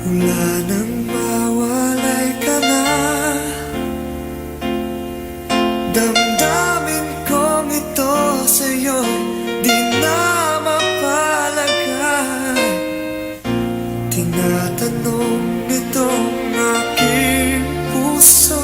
Mula nang mawalay ka na, damdamin kong ito sa'yo'y di na mapalagay. Tinatanong nitong aking puso,